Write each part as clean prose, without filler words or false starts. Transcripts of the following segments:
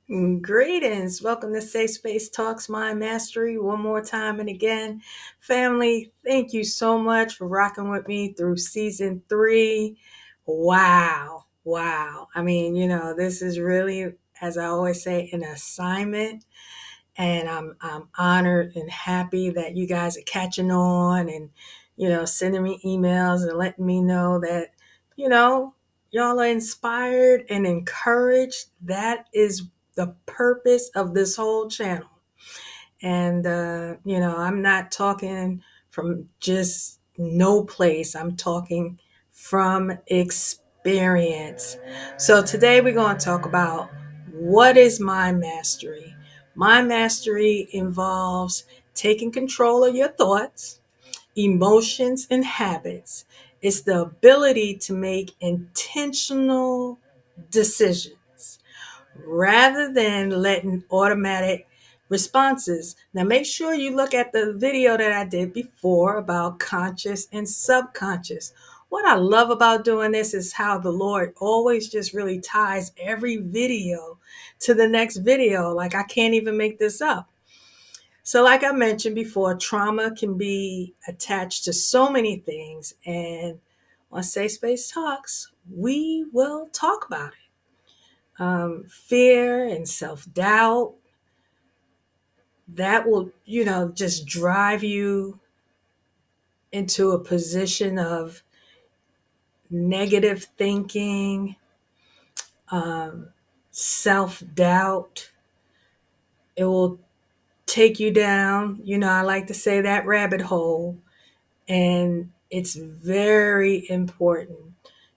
Greetings. Welcome to Safe Space Talks Mind Mastery one more time and again. Family, thank you so much for rocking with me through season 3. Wow. Wow. This is really, as I always say, an assignment. And I'm honored and happy that you guys are catching on and, sending me emails and letting me know that, you know, y'all are inspired and encouraged. That is the purpose of this whole channel. And, I'm not talking from just no place, I'm talking from experience. So today we're going to talk about what is mind mastery. Mind mastery involves taking control of your thoughts, emotions, and habits. It's the ability to make intentional decisions rather than letting automatic responses. Now, make sure you look at the video that I did before about conscious and subconscious. What I love about doing this is how the Lord always just really ties every video to the next video. Like, I can't even make this up. So, like I mentioned before, trauma can be attached to so many things. And on Safe Space Talks, we will talk about it. Fear and self-doubt that will just drive you into a position of negative thinking, um, self-doubt. It will take you down, I like to say, that rabbit hole. And it's very important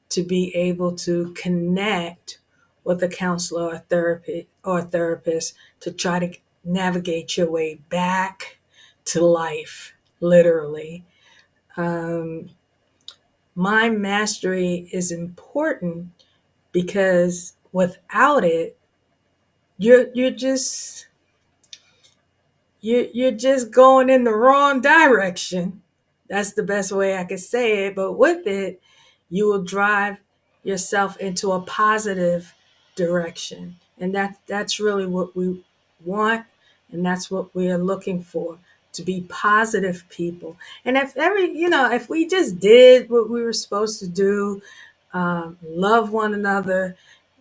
to be able to connect with a counselor or therapist to try to navigate your way back to life, literally. Um, Mind mastery is important because without it, you're just you're just going in the wrong direction. That's the best way I could say it. But with it, you will drive yourself into a positive direction. And that's really what we want. And that's what we are looking for, to be positive people. And if we just did what we were supposed to do, love one another,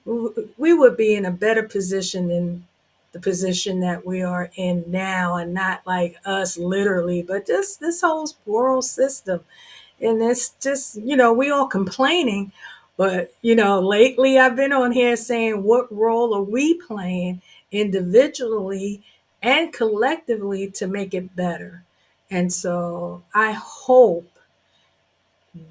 we would be in a better position than the position that we are in now, and not like us literally, but just this whole world system. And it's just, we all complaining, but lately I've been on here saying, what role are we playing individually and collectively to make it better? And so I hope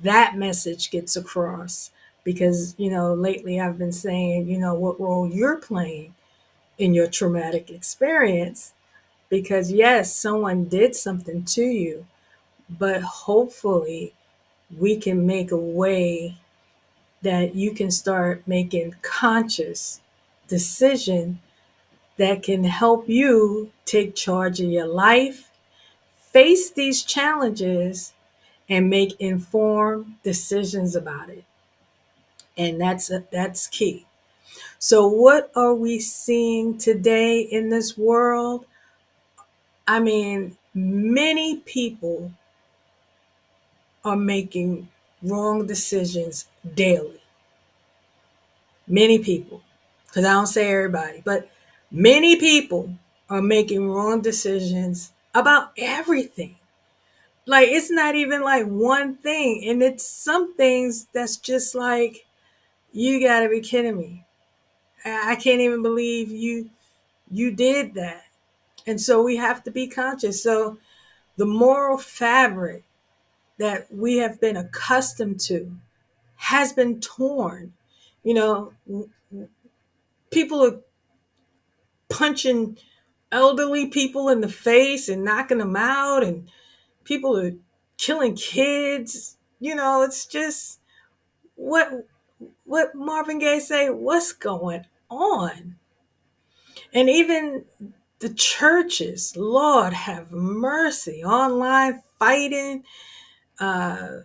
that message gets across, because lately I've been saying, what role you're playing in your traumatic experience, because yes, someone did something to you, but hopefully we can make a way that you can start making conscious decision that can help you take charge of your life, face these challenges, and make informed decisions about it. And that's key. So what are we seeing today in this world? Many people are making wrong decisions daily. Many people, because I don't say everybody, but many people are making wrong decisions about everything. Like, it's not even like one thing. And it's some things that's just like, you got to be kidding me. I can't even believe you did that. And so we have to be conscious. So the moral fabric that we have been accustomed to has been torn. You know, people are punching elderly people in the face and knocking them out, and people are killing kids. It's just what Marvin Gaye say, what's going on? And even the churches, Lord have mercy, online fighting. uh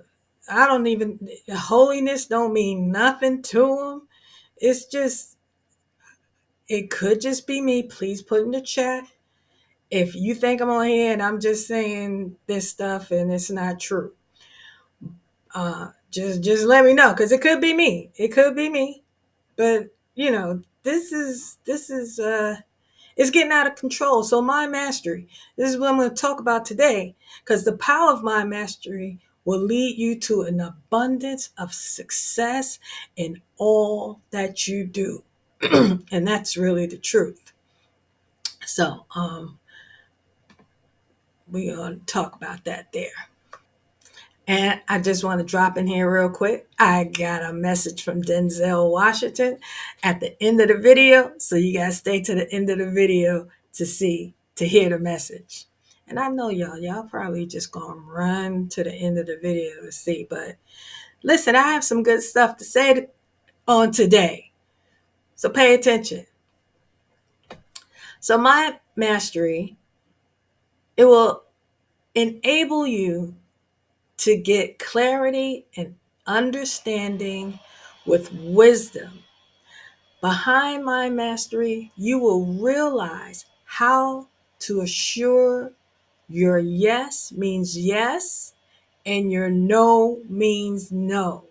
I don't even, holiness don't mean nothing to them. It's just, It could just be me. Please put in the chat if you think I'm on here and I'm just saying this stuff and it's not true. Just let me know, because it could be me. It could be me. But this is it's getting out of control. So mind mastery. This is what I'm going to talk about today, because the power of mind mastery will lead you to an abundance of success in all that you do. And that's really the truth. So we're going to talk about that there. And I just want to drop in here real quick. I got a message from Denzel Washington at the end of the video. So you guys stay to the end of the video to hear the message. And I know y'all probably just gonna run to the end of the video to see. But listen, I have some good stuff to say on today. So pay attention. So my mastery, it will enable you to get clarity and understanding with wisdom. Behind my mastery, you will realize how to assure your yes means yes and your no means no.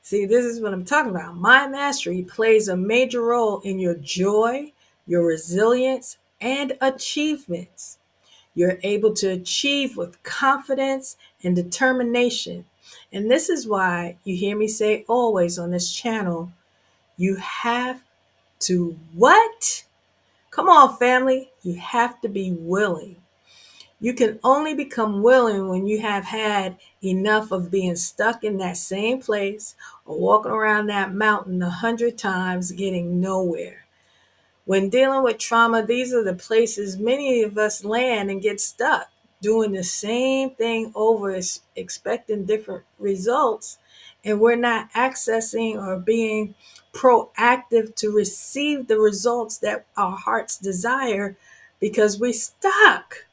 See, this is what I'm talking about. My mastery plays a major role in your joy, your resilience, and achievements. You're able to achieve with confidence and determination. And this is why you hear me say always on this channel, you have to what? Come on, family. You have to be willing. You can only become willing when you have had enough of being stuck in that same place or walking around that mountain 100 times, getting nowhere. When dealing with trauma, these are the places many of us land and get stuck, doing the same thing over, expecting different results, and we're not accessing or being proactive to receive the results that our hearts desire, because we're stuck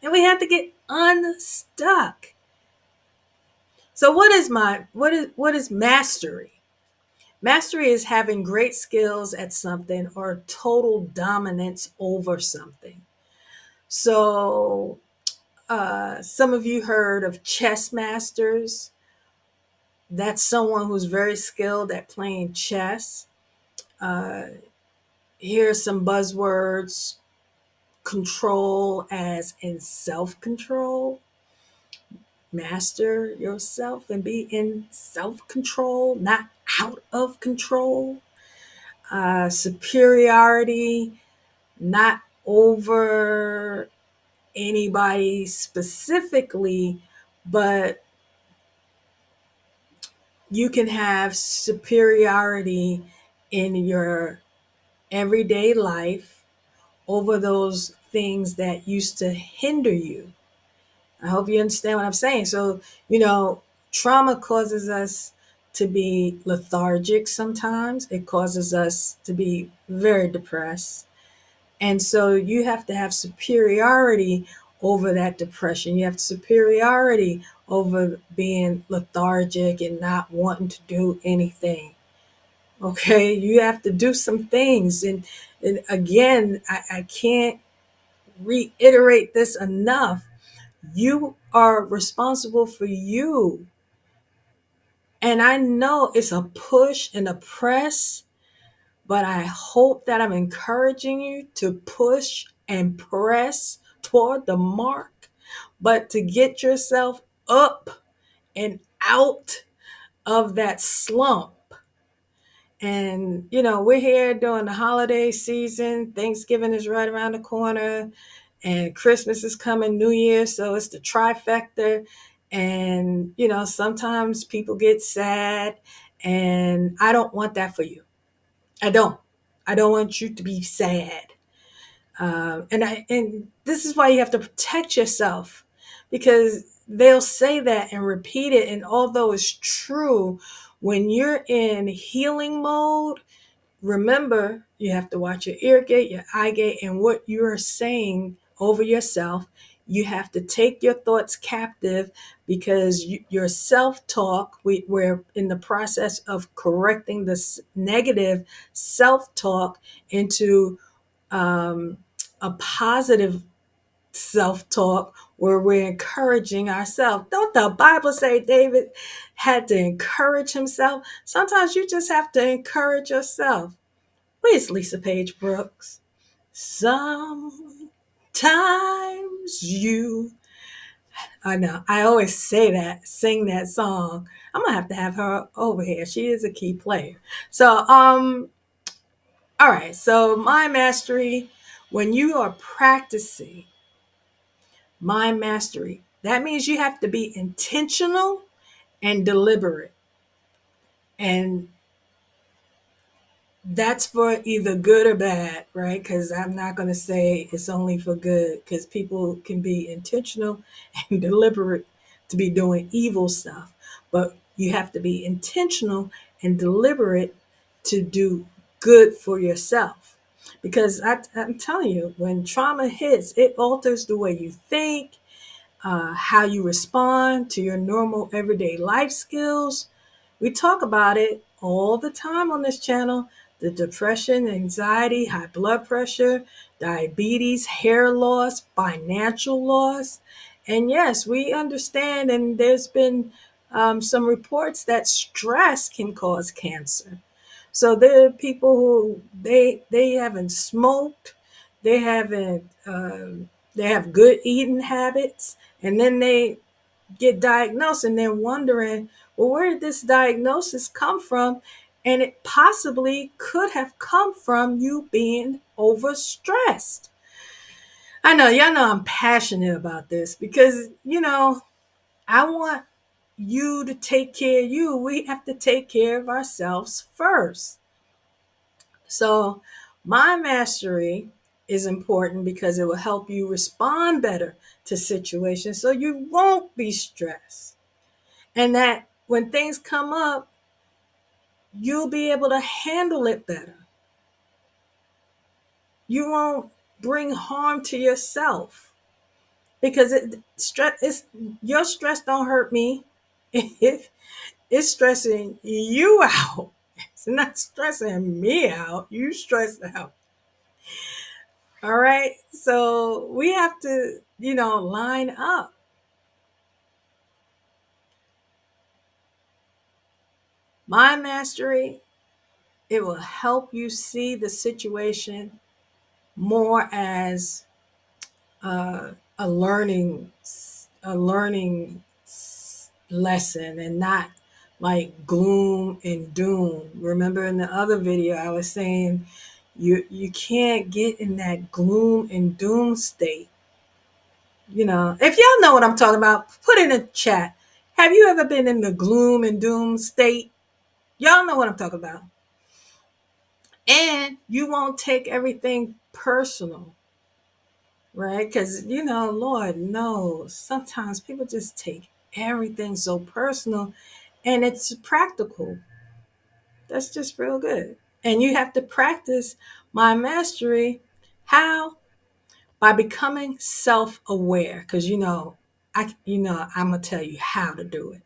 and we have to get unstuck. So what is mastery? Mastery is having great skills at something or total dominance over something. So some of you heard of chess masters. That's someone who's very skilled at playing chess. Uh, Here's some buzzwords: control, as in self-control. Master yourself and be in self-control, not out of control. Superiority, not over anybody specifically, but you can have superiority in your everyday life over those things that used to hinder you. I hope you understand what I'm saying. So, trauma causes us to be lethargic sometimes. It causes us to be very depressed. And so you have to have superiority over that depression. You have superiority over being lethargic and not wanting to do anything. Okay, you have to do some things. And again, I can't reiterate this enough. You are responsible for you. And I know it's a push and a press, but I hope that I'm encouraging you to push and press toward the mark, but to get yourself up and out of that slump. And, we're here during the holiday season. Thanksgiving is right around the corner, and Christmas is coming, New Year. So it's the trifecta. And, sometimes people get sad, and I don't want that for you. I don't. I don't want you to be sad. And this is why you have to protect yourself, because they'll say that and repeat it. And although it's true, when you're in healing mode, remember, you have to watch your ear gate, your eye gate, and what you're saying over yourself You have to take your thoughts captive because your self-talk, we're in the process of correcting this negative self-talk into um, a positive self-talk where we're encouraging ourselves. Don't the Bible say David had to encourage himself? Sometimes you just have to encourage yourself. Where's Lisa Page Brooks? Sometimes you, I know, I always say that, sing that song. I'm gonna have to have her over here. She is a key player. So, all right. So, mind mastery, when you are practicing mind mastery, that means you have to be intentional and deliberate. And that's for either good or bad, right? Because I'm not going to say it's only for good, because people can be intentional and deliberate to be doing evil stuff. But you have to be intentional and deliberate to do good for yourself. Because I'm telling you, when trauma hits, it alters the way you think, how you respond to your normal everyday life skills. We talk about it all the time on this channel: the depression, anxiety, high blood pressure, diabetes, hair loss, financial loss. And yes, we understand, and there's been some reports that stress can cause cancer. So there are people who they haven't smoked, they haven't they have good eating habits, and then they get diagnosed and they're wondering, well, where did this diagnosis come from? And it possibly could have come from you being overstressed. I know, y'all know I'm passionate about this because, I want you to take care of you. We have to take care of ourselves first. So, mind mastery is important because it will help you respond better to situations so you won't be stressed. And that when things come up, you'll be able to handle it better. You won't bring harm to yourself because your stress don't hurt me. It's stressing you out. It's not stressing me out. You stressed out. All right. So we have to, line up. Mind mastery, it will help you see the situation more as a learning lesson and not like gloom and doom. Remember in the other video I was saying you can't get in that gloom and doom state. If y'all know what I'm talking about, put in the chat. Have you ever been in the gloom and doom state? Y'all know what I'm talking about. And you won't take everything personal, right? Because, Lord knows sometimes people just take everything so personal, and it's practical. That's just real good. And you have to practice mind mastery. How? By becoming self-aware. Because, I'm going to tell you how to do it.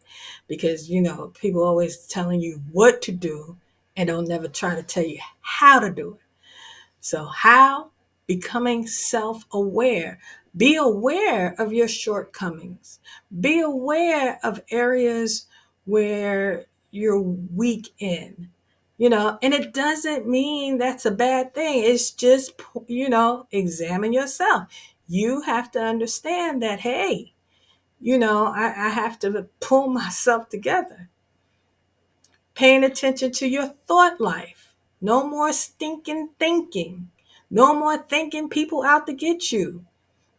Because, people always telling you what to do and don't never try to tell you how to do it. So, how? Becoming self aware. Be aware of your shortcomings. Be aware of areas where you're weak in. And it doesn't mean that's a bad thing. It's just, examine yourself. You have to understand that, hey, I have to pull myself together. Paying attention to your thought life. No more stinking thinking. No more thinking people out to get you.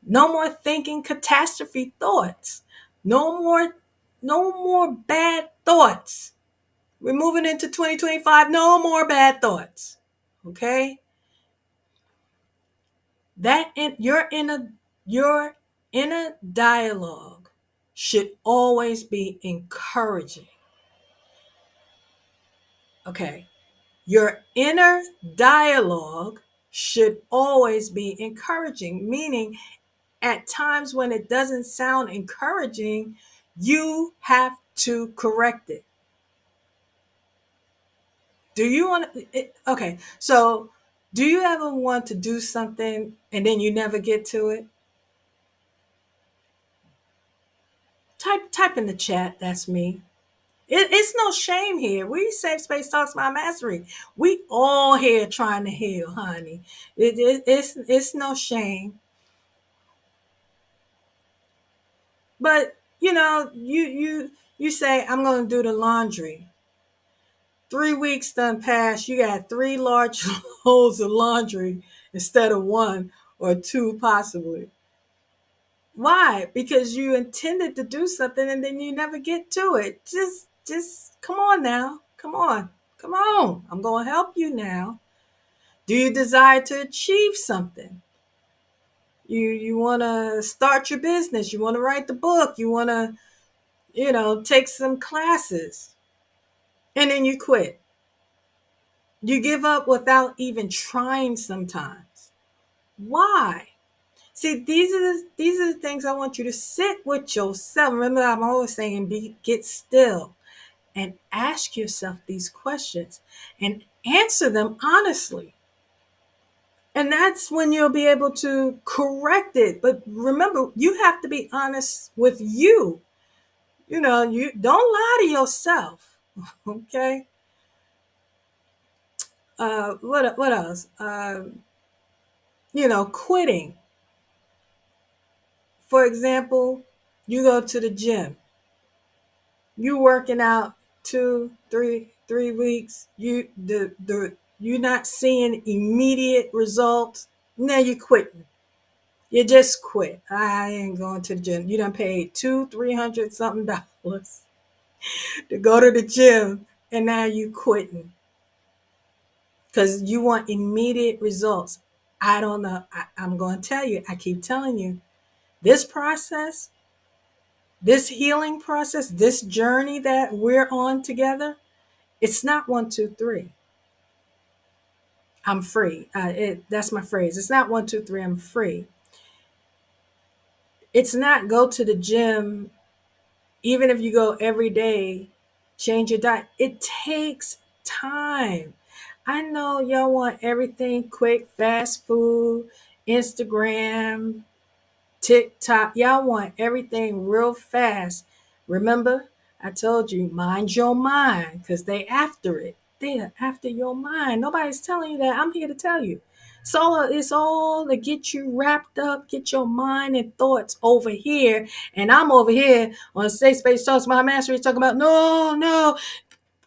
No more thinking catastrophe thoughts. No more bad thoughts. We're moving into 2025. No more bad thoughts. Okay? Your inner dialogue should always be encouraging. Okay. Your inner dialogue should always be encouraging, meaning at times when it doesn't sound encouraging, you have to correct it. Do you want to? Okay, so do you ever want to do something and then you never get to it? Type in the chat. That's me. It's no shame here. We Safe Space Talks My Mastery. We all here trying to heal, honey. It's no shame. But you say I'm going to do the laundry. 3 weeks done passed. You got three large loads of laundry instead of one or two possibly. Why? Because you intended to do something and then you never get to it. Just come on now. Come on. Come on. I'm going to help you now. Do you desire to achieve something? You want to start your business. You want to write the book. You want to, take some classes. And then you quit. You give up without even trying sometimes. Why? See, these are the things I want you to sit with yourself. Remember, I'm always saying get still and ask yourself these questions and answer them honestly. And that's when you'll be able to correct it. But remember, you have to be honest with you. You don't lie to yourself. Okay. What else? Quitting. For example, you go to the gym. You working out 3 weeks. You're not seeing immediate results. Now you quitting. You just quit. I ain't going to the gym. You done paid 300 something dollars to go to the gym, and now you quitting because you want immediate results. I don't know. I'm going to tell you. I keep telling you, this process, this healing process, this journey that we're on together, it's not 1, 2, 3. I'm free. That's my phrase. It's not 1, 2, 3. I'm free. It's not go to the gym. Even if you go every day, change your diet. It takes time. I know y'all want everything quick, fast food, Instagram, TikTok. Y'all want everything real fast. Remember, I told you, mind your mind, because they after it. They're after your mind. Nobody's telling you that. I'm here to tell you. So it's all to get you wrapped up, get your mind and thoughts over here. And I'm over here on Safe Space Talks My Mastery talking about, no, no,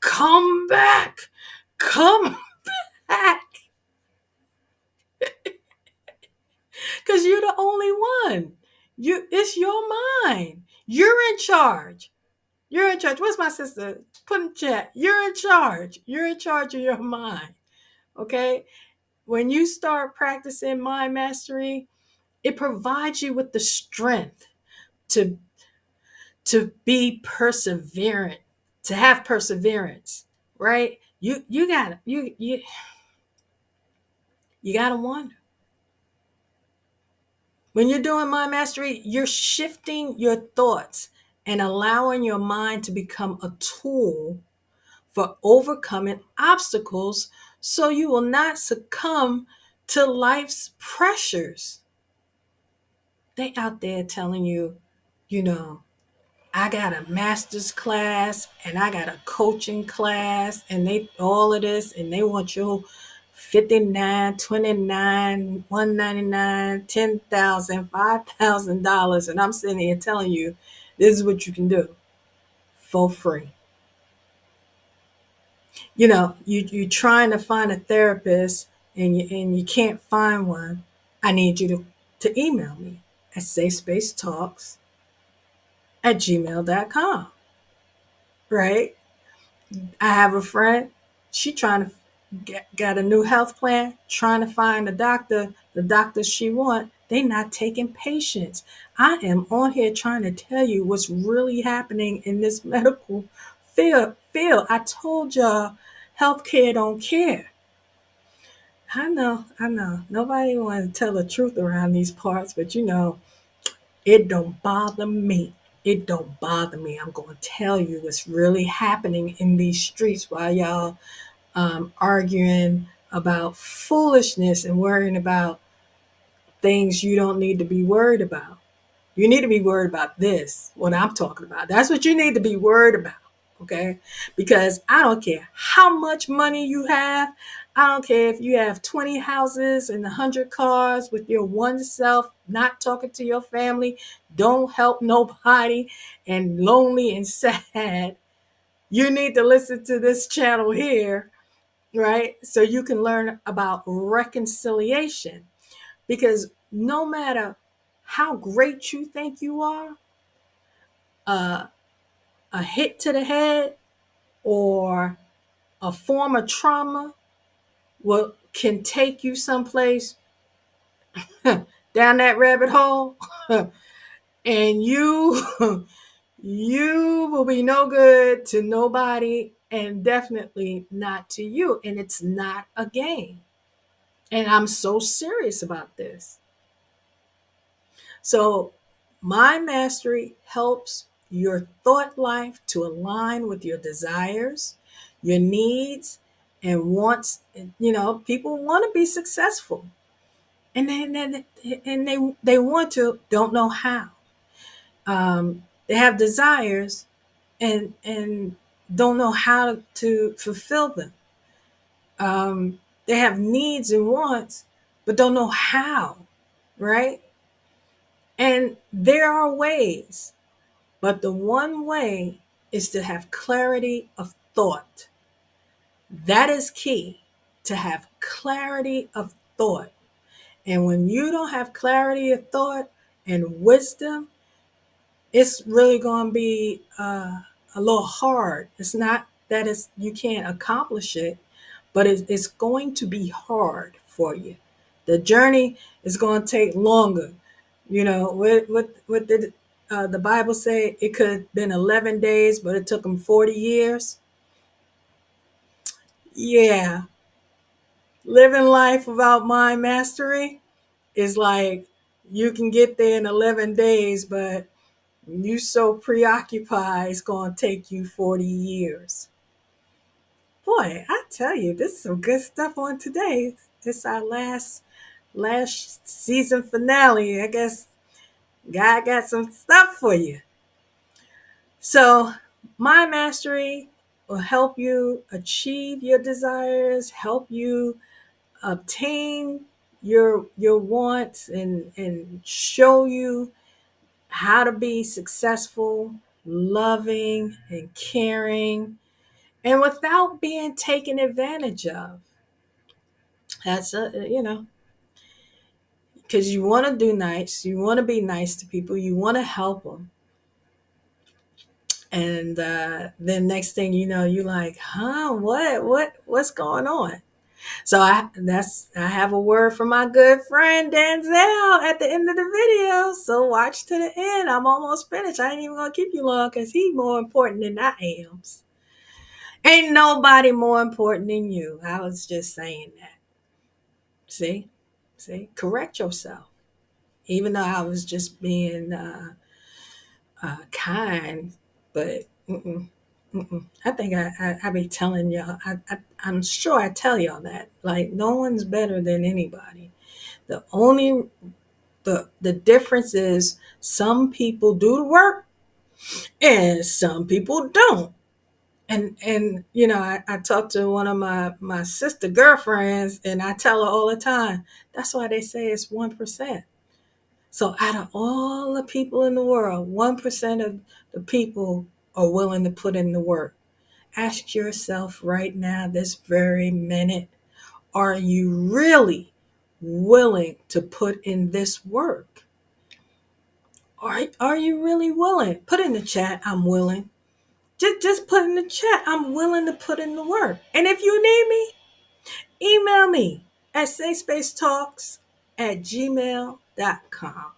come back. Come back. Because you're the only one. It's your mind. You're in charge. You're in charge. What's my sister? Put in chat. You're in charge. You're in charge of your mind. Okay? When you start practicing mind mastery, it provides you with the strength to be perseverant, to have perseverance, right? You gotta you gotta wonder. When you're doing mind mastery, you're shifting your thoughts and allowing your mind to become a tool for overcoming obstacles so you will not succumb to life's pressures. They out there telling you, you know, I got a master's class and I got a coaching class and they all of this and they want you 59, 29, 199, 10,000, $5,000. And I'm sitting here telling you, this is what you can do for free. You trying to find a therapist and you can't find one. I need you to email me at safespacetalks@gmail.com. Right? I have a friend, she trying to got a new health plan, trying to find the doctor she want. They not taking patients. I am on here trying to tell you what's really happening in this medical field. I told y'all healthcare don't care. I know. Nobody wants to tell the truth around these parts, but It don't bother me. It don't bother me. I'm going to tell you what's really happening in these streets while y'all arguing about foolishness and worrying about things you don't need to be worried about. You need to be worried about this, what I'm talking about. That's what you need to be worried about, okay? Because I don't care how much money you have. I don't care if you have 20 houses and 100 cars with your one self, not talking to your family, don't help nobody, and lonely and sad. You need to listen to this channel here, right? So you can learn about reconciliation. Because no matter how great you think you are, uh, a hit to the head or a form of trauma can take you someplace down that rabbit hole, and you you will be no good to nobody, and definitely not to you. And it's not a game. And I'm so serious about this. So, mind mastery helps your thought life to align with your desires, your needs, and wants. You know, people want to be successful, and they want to, don't know how. They have desires and don't know how to fulfill them. They have needs and wants, but don't know how. Right? And there are ways. But the one way is to have clarity of thought. That is key, to have clarity of thought. And when you don't have clarity of thought and wisdom, it's really going to be a little hard. It's not that you can't accomplish it, but it's going to be hard for you. The journey is going to take longer. You know, what did the Bible say? It could have been 11 days, but it took them 40 years. Yeah, living life without mind mastery is like you can get there in 11 days, but you so preoccupied, it's going to take you 40 years. Boy, I tell you, this is some good stuff on today. This is our last season finale. I guess God got some stuff for you. So, mind mastery will help you achieve your desires, help you obtain your wants, and show you how to be successful, loving, and caring, and without being taken advantage of. That's because you want to do nice, you want to be nice to people, you want to help them, and then next thing you know, you're like, huh, what's going on? So I have a word from my good friend Denzel at the end of the video. So watch to the end. I'm almost finished. I ain't even gonna keep you long because he's more important than I am. Ain't nobody more important than you. I was just saying that. See, correct yourself. Even though I was just being kind, but I think I be telling y'all. I'm sure I tell y'all that. Like no one's better than anybody. The only the difference is some people do the work and some people don't. And I talk to one of my sister girlfriends, and I tell her all the time, that's why they say it's 1%. So out of all the people in the world, 1% of the people are willing to put in the work. Ask yourself right now, this very minute, are you really willing to put in this work? Are you really willing? Put in the chat, I'm willing. Just put in the chat, I'm willing to put in the work. And if you need me, email me at safespacetalks@gmail.com.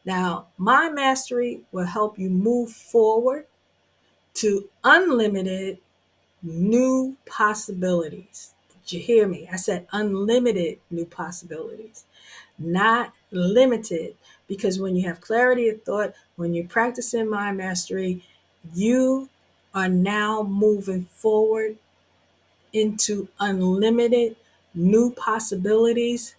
Now, my mastery will help you move forward to unlimited new possibilities. Did you hear me? I said unlimited new possibilities. not limited. Because when you have clarity of thought, when you're practicing mind mastery, you are now moving forward into unlimited new possibilities.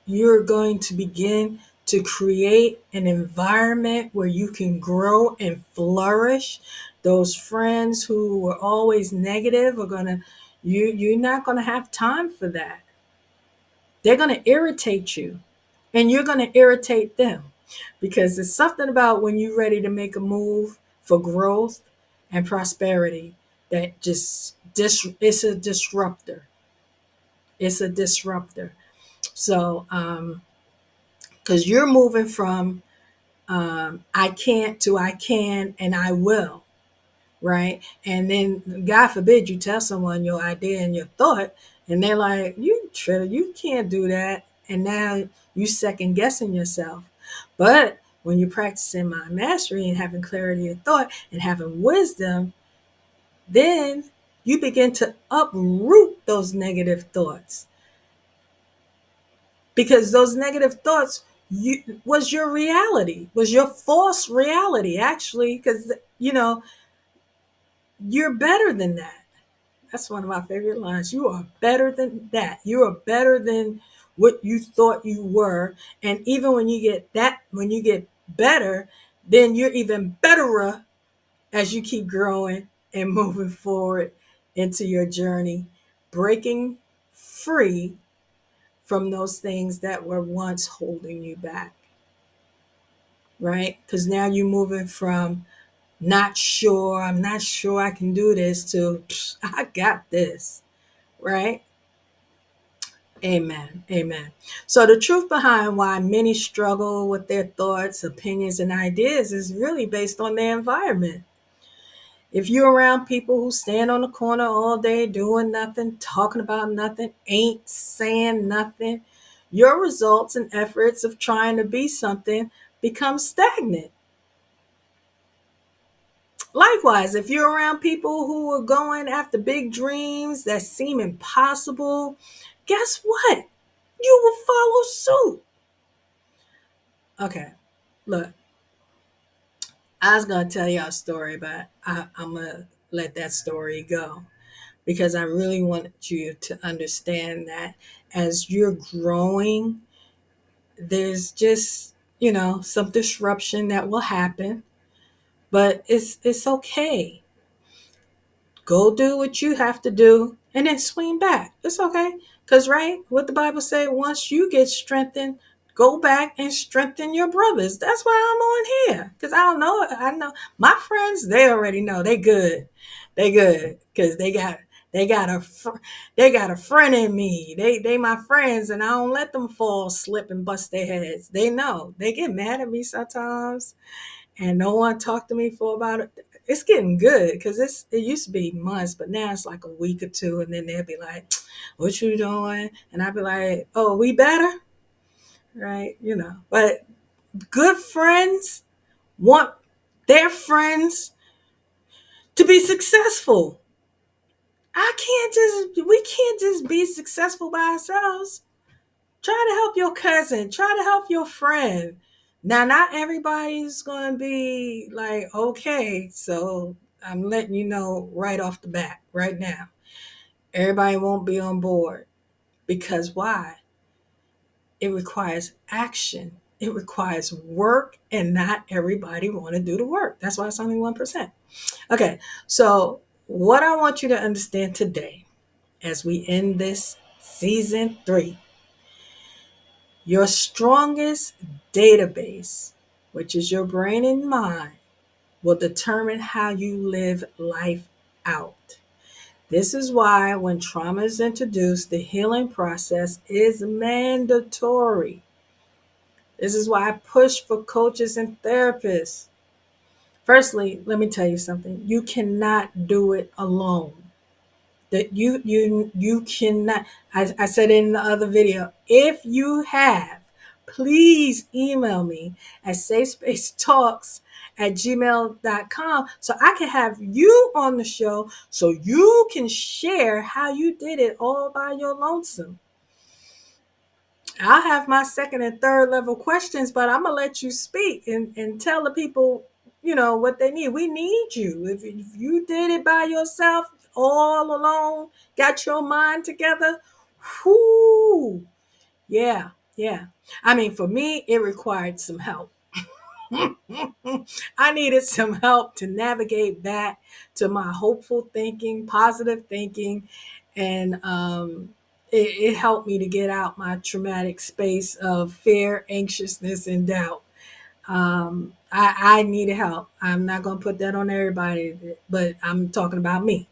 You're going to begin to create an environment where you can grow and flourish. Those friends who were always negative are gonna you're not gonna have time for that. They're gonna irritate you, and you're gonna irritate them, because there's something about when you're ready to make a move for growth and prosperity that it's a disruptor. It's a disruptor. So because you're moving from I can't to I can and I will, right? And then God forbid you tell someone your idea and your thought, and they're like, you can't do that. And now you second guessing yourself. But when you're practicing mind mastery and having clarity of thought and having wisdom, then you begin to uproot those negative thoughts, because those negative thoughts was your reality, was your false reality, actually, because you're better than that. That's one of my favorite lines. You are better than that. You are better than what you thought you were. And even when you get better, then you're even betterer as you keep growing and moving forward into your journey, breaking free from those things that were once holding you back, right? Because now you're moving from I'm not sure I can do this, to I got this, right? Amen. Amen. So the truth behind why many struggle with their thoughts, opinions, and ideas is really based on their environment. If you're around people who stand on the corner all day doing nothing, talking about nothing, ain't saying nothing, your results and efforts of trying to be something become stagnant. Likewise, if you're around people who are going after big dreams that seem impossible, guess what? You will follow suit. Okay, look, I was going to tell y'all a story, but I'm going to let that story go, because I really want you to understand that as you're growing, there's just, some disruption that will happen, but it's okay. Go do what you have to do and then swing back. It's okay. Because, right, what the Bible say, once you get strengthened, go back and strengthen your brothers. That's why I'm on here. Because I don't know. I know my friends, they already know. They good. They good. Because they got a friend in me. They my friends, and I don't let them fall, slip, and bust their heads. They know. They get mad at me sometimes, and no one talked to me for about it. It's getting good, because it used to be months, but now it's like a week or two, and then they'll be like, "What you doing?" And I'll be like, "Oh, we better," right? But good friends want their friends to be successful. We can't just be successful by ourselves. Try to help your cousin. Try to help your friend. Now, not everybody's going to be like, okay, so I'm letting you know right off the bat, right now. Everybody won't be on board. Because why? It requires action. It requires work, and not everybody want to do the work. That's why it's only 1%. Okay, so what I want you to understand today as we end this season 3, your strongest database, which is your brain and mind, will determine how you live life out. This is why when trauma is introduced, the healing process is mandatory. This is why I push for coaches and therapists. Firstly, let me tell you something. You cannot do it alone. That you cannot. I said it in the other video. If you have, please email me at safespacetalks@gmail.com, so I can have you on the show, so you can share how you did it all by your lonesome. I'll have my second and third level questions, but I'm gonna let you speak and tell the people, what they need. We need you. If you did it by yourself, all alone, got your mind together, whoo, yeah, yeah. I mean, for me, it required some help. I needed some help to navigate back to my hopeful thinking, positive thinking, and it helped me to get out my traumatic space of fear, anxiousness, and doubt. I needed help. I'm not going to put that on everybody, but I'm talking about me.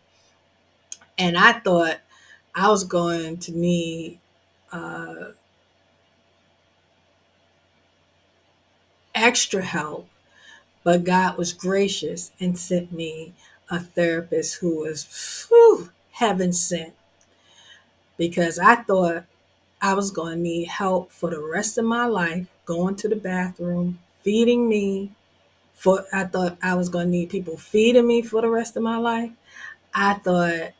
And I thought I was going to need uh, extra help. But God was gracious and sent me a therapist who was heaven sent, because I thought I was going to need help for the rest of my life, going to the bathroom, feeding me. I thought I was going to need people feeding me for the rest of my life. I thought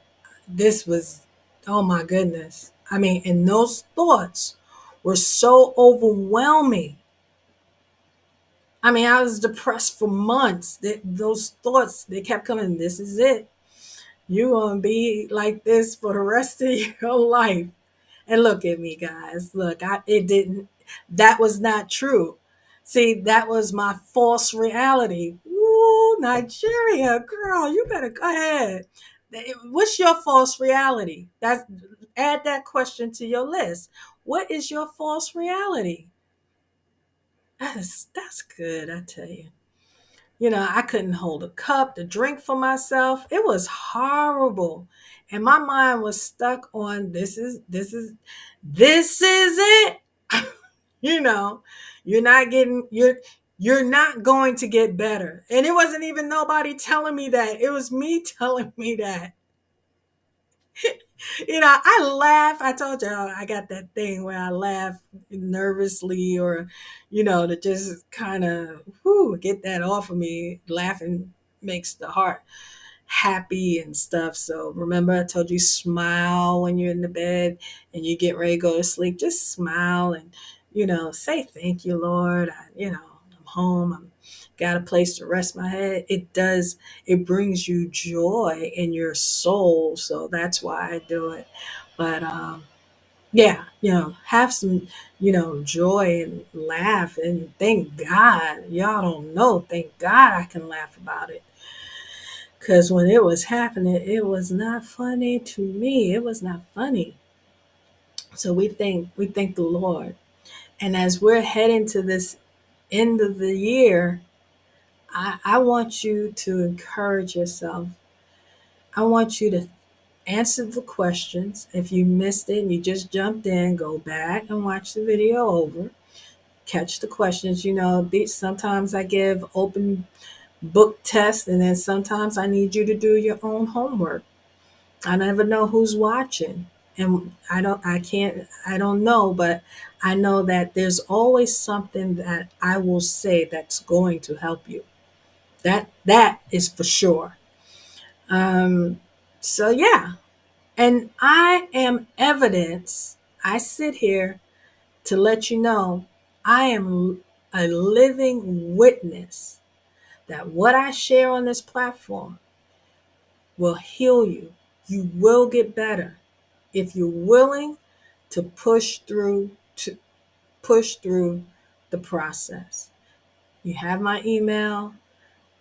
this was, oh my goodness. I mean, and those thoughts were so overwhelming. I mean, I was depressed for months. Those thoughts, they kept coming. This is it. You're going to be like this for the rest of your life. And look at me, guys. Look, it didn't, that was not true. See, that was my false reality. Ooh, Nigeria, girl, you better go ahead. What's your false reality? Add that question to your list. What is your false reality? That's good, I tell you. I couldn't hold a cup to drink for myself. It was horrible. And my mind was stuck on this is it. you know, you're not going to get better. And it wasn't even nobody telling me that. It was me telling me that. I laugh. I told you I got that thing where I laugh nervously, or, to just kind of get that off of me. Laughing makes the heart happy and stuff. So remember, I told you, smile when you're in the bed and you get ready to go to sleep. Just smile and, say thank you, Lord. I'm home. I'm got a place to rest my head. It brings you joy in your soul. So that's why I do it. But yeah, have some, joy and laugh and thank God. Y'all don't know. Thank God I can laugh about it. Because when it was happening, it was not funny to me. It was not funny. So we thank the Lord. And as we're heading to this end of the year, I want you to encourage yourself. I want you to answer the questions. If you missed it and you just jumped in, go back and watch the video over. Catch the questions. Sometimes I give open book tests, and then sometimes I need you to do your own homework. I never know who's watching. And I don't know, but I know that there's always something that I will say that's going to help you. That is for sure. Um, so yeah, and I am evidence. I sit here to let you know I am a living witness that what I share on this platform will heal you. You will get better if you're willing to push through the process. You have my email.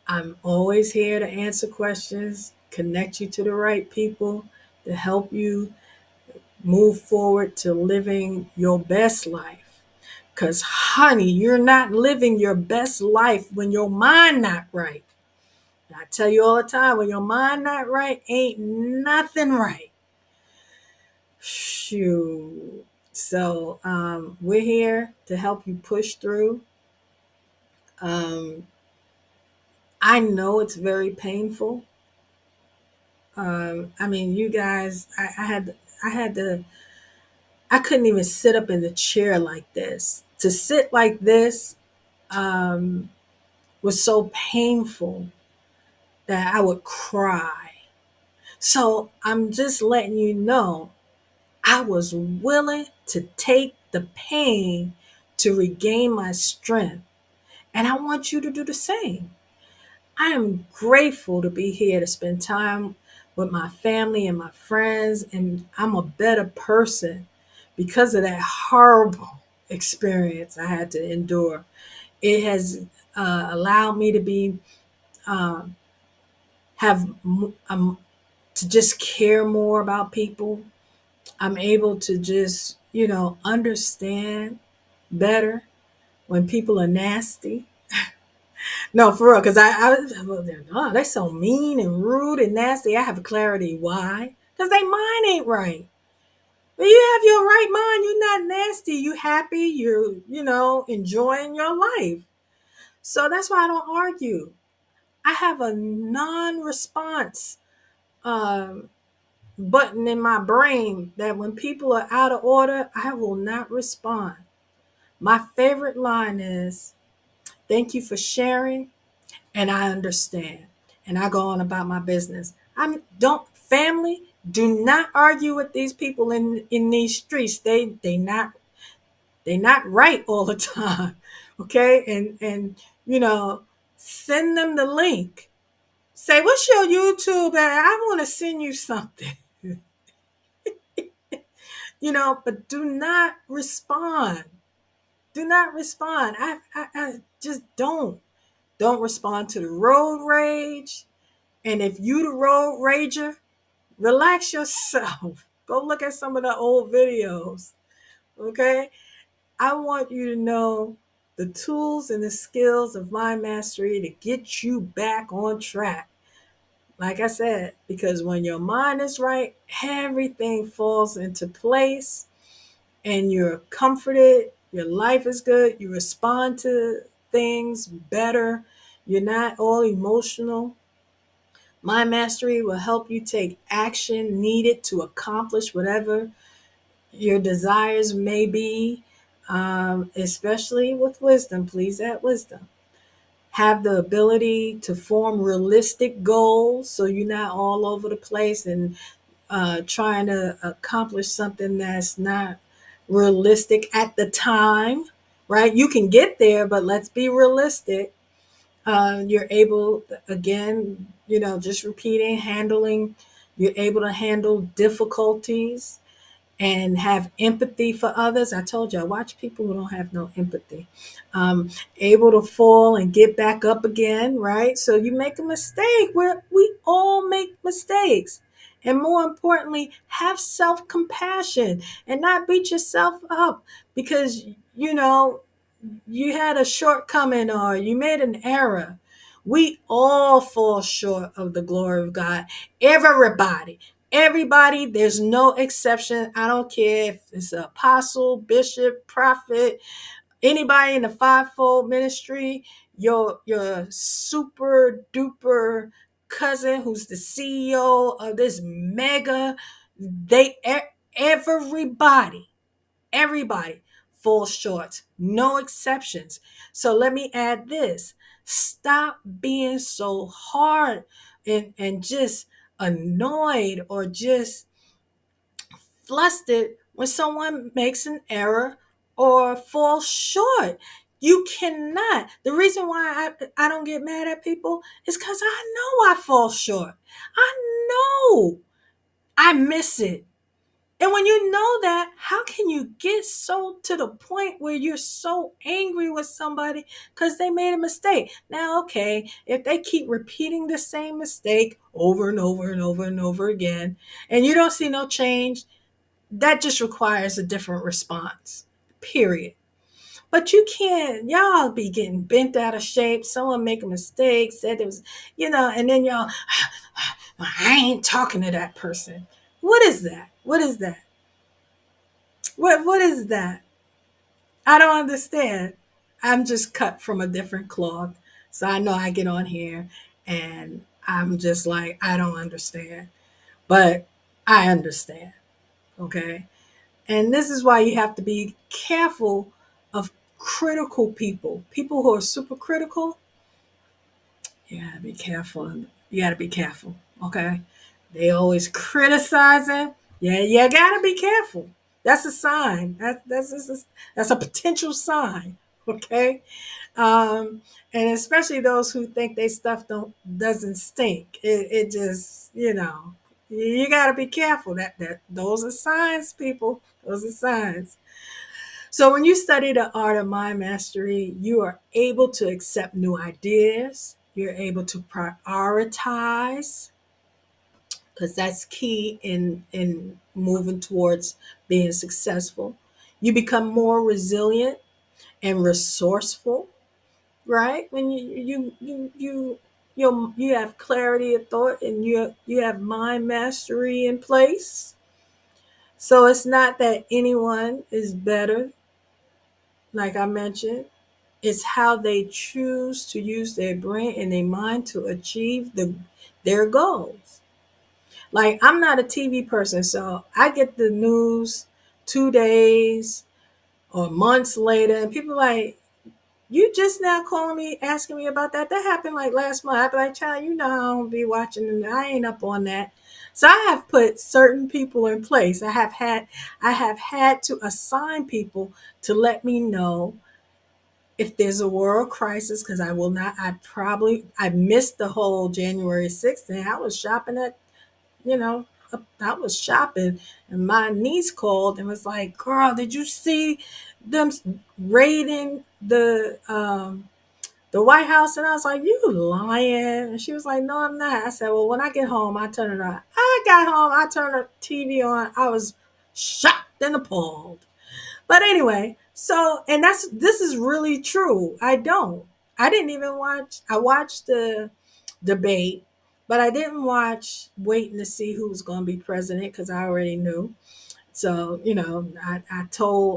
I'm always here to answer questions, connect you to the right people to help you move forward to living your best life. Cause honey, you're not living your best life when your mind not right. I tell you all the time, when your mind not right, ain't nothing right. Shoot. So we're here to help you push through. Um, I know it's very painful. I mean, you guys, I couldn't even sit up in the chair like this. To sit like this um, was so painful that I would cry. So I'm just letting you know I was willing to take the pain to regain my strength. And I want you to do the same. I am grateful to be here to spend time with my family and my friends, and I'm a better person because of that horrible experience I had to endure. It has allowed me to be um, have to just care more about people. I'm able to just understand better when people are nasty. No, for real, because well, they're so mean and rude and nasty. I have clarity why, because they mind ain't right. When you have your right mind, you're not nasty. You happy. You're enjoying your life. So that's why I don't argue. I have a non-response um, button in my brain that when people are out of order, I will not respond. My favorite line is, "Thank you for sharing, and I understand." And I go on about my business. I'm don't family, do not argue with these people in these streets. They not right all the time. Okay? And send them the link. Say, "What's your YouTube at? I want to send you something." But do not respond. Do not respond. I just don't respond to the road rage. And if you the road rager, relax yourself. Go look at some of the old videos. Okay? I want you to know the tools and the skills of mind mastery to get you back on track. Like I said, because when your mind is right, everything falls into place and you're comforted, your life is good, you respond to things better, you're not all emotional. Mind mastery will help you take action needed to accomplish whatever your desires may be, especially with wisdom. Please add wisdom. Have the ability to form realistic goals so you're not all over the place and trying to accomplish something that's not realistic at the time, right? You can get there, but let's be realistic. You're able, again, just repeating, handling, you're able to handle difficulties and have empathy for others. I told you, I watch people who don't have no empathy. Able to fall and get back up again, right? So you make a mistake, we all make mistakes. And more importantly, have self-compassion and not beat yourself up because, you had a shortcoming or you made an error. We all fall short of the glory of God. Everybody, there's no exception. I don't care if it's an apostle, bishop, prophet, anybody in the fivefold ministry, your super duper cousin who's the CEO of this mega, everybody Everybody falls short, no exceptions. So let me add this. Stop being so hard and just annoyed or just flustered when someone makes an error or falls short. You cannot. The reason why I don't get mad at people is because I know I fall short. I know I miss it. And when you know that, how can you get so to the point where you're so angry with somebody because they made a mistake? Now, okay, if they keep repeating the same mistake over and over and over and over again, and you don't see no change, that just requires a different response, period. But you can't, y'all be getting bent out of shape. Someone make a mistake, said it was, and then y'all, I ain't talking to that person. What is that? What is that? What is that? I don't understand. I'm just cut from a different cloth. So I know I get on here and I'm just like, I don't understand. But I understand. Okay. And this is why you have to be careful of critical people. People who are super critical, you gotta be careful. You gotta be careful. Okay. They always criticizing. Yeah, you gotta be careful. That's a sign. That's a potential sign. Okay. Um, and especially those who think they stuff doesn't stink. It just, you got to be careful. That those are signs, people. Those are signs. So when you study the art of mind mastery, you are able to accept new ideas. You're able to prioritize, because that's key in moving towards being successful. You become more resilient and resourceful, right? When you have clarity of thought, and you have mind mastery in place. So it's not that anyone is better, like I mentioned. It's how they choose to use their brain and their mind to achieve their goals. Like, I'm not a TV person, so I get the news 2 days or months later, and people like, you just now calling me, asking me about that. That happened like last month. I'd be like, child, you know I don't be watching, and I ain't up on that. So I have put certain people in place. I have had to assign people to let me know if there's a world crisis, because I will not. I missed the whole January 6th thing. I was shopping at, you know, I was shopping, and my niece called and was like, "Girl, did you see them raiding the White House?" And I was like, "You lying?" And she was like, "No, I'm not." I said, "Well, when I get home, I turn it on." I got home, I turned the TV on. I was shocked and appalled. But anyway, so, and this is really true. I didn't even watch. I watched the debate, but I didn't watch waiting to see who was going to be president, because I already knew. So,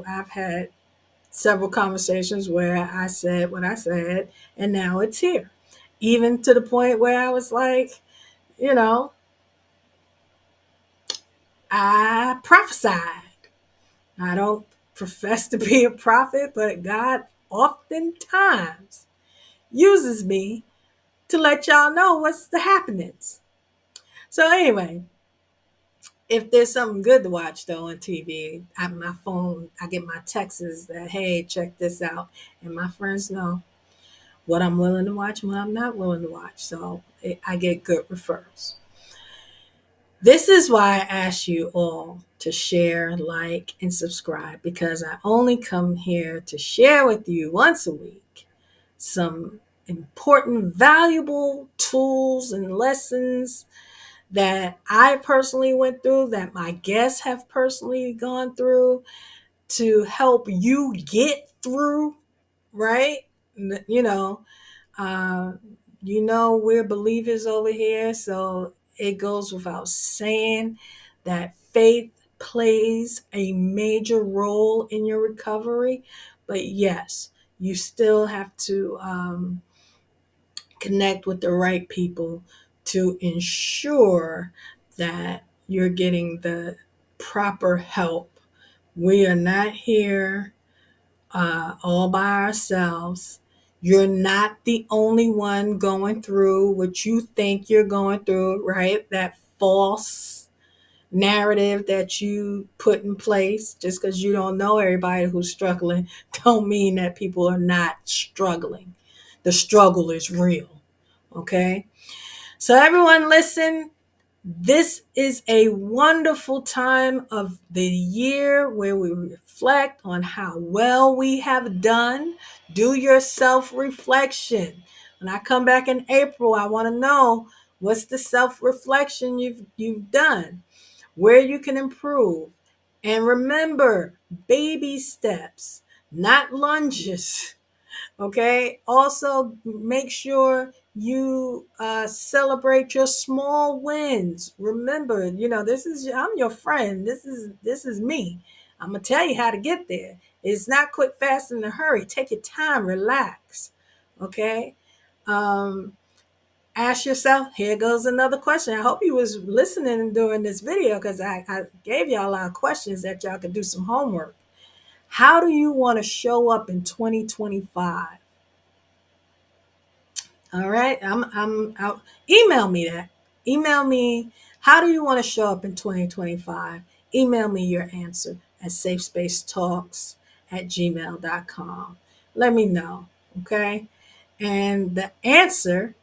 I've had several conversations where I said what I said, and now it's here. Even to the point where I was like, you know, I prophesied. I don't profess to be a prophet, but God oftentimes uses me to let y'all know what's the happenings. So anyway, if there's something good to watch though on TV, my phone, I get my texts that, hey, check this out. And my friends know what I'm willing to watch and what I'm not willing to watch. So I get good referrals. This is why I ask you all to share, like, and subscribe, because I only come here to share with you once a week some important, valuable tools and lessons that I personally went through, that my guests have personally gone through, to help you get through, right? You know, uh, we're believers over here, so it goes without saying that faith plays a major role in your recovery. But yes, you still have to connect with the right people to ensure that you're getting the proper help. We are not here all by ourselves. You're not the only one going through what you think you're going through, right? That false narrative that you put in place. Just because you don't know everybody who's struggling, don't mean that people are not struggling. The struggle is real. Okay? So everyone listen, this is a wonderful time of the year where we reflect on how well we have done. Do your self reflection. When I come back in April, I want to know what's the self reflection you've done, where you can improve. And remember, baby steps, not lunges. Okay. Also, make sure you celebrate your small wins. Remember, I'm your friend. This is me. I'm gonna tell you how to get there. It's not quick, fast, in a hurry. Take your time, relax. Okay. Um, Ask yourself. Here goes another question. I hope you was listening during this video, because I gave y'all a lot of questions that y'all could do some homework. How do you want to show up in 2025? All right. I'm out. Email me that. Email me, how do you want to show up in 2025? Email me your answer. at safespacetalks@gmail.com. Let me know, okay? And the answer,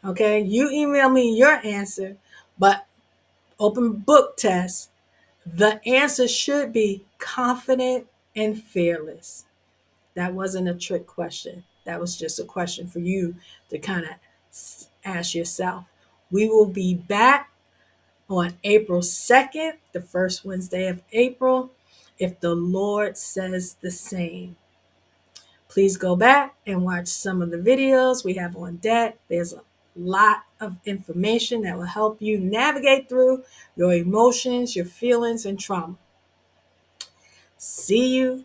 okay, you email me your answer, but open book test, the answer should be confident and fearless. That wasn't a trick question. That was just a question for you to kind of ask yourself. We will be back on April 2nd, the first Wednesday of April, if the Lord says the same. Please go back and watch some of the videos we have on deck. There's a lot of information that will help you navigate through your emotions, your feelings, and trauma. See you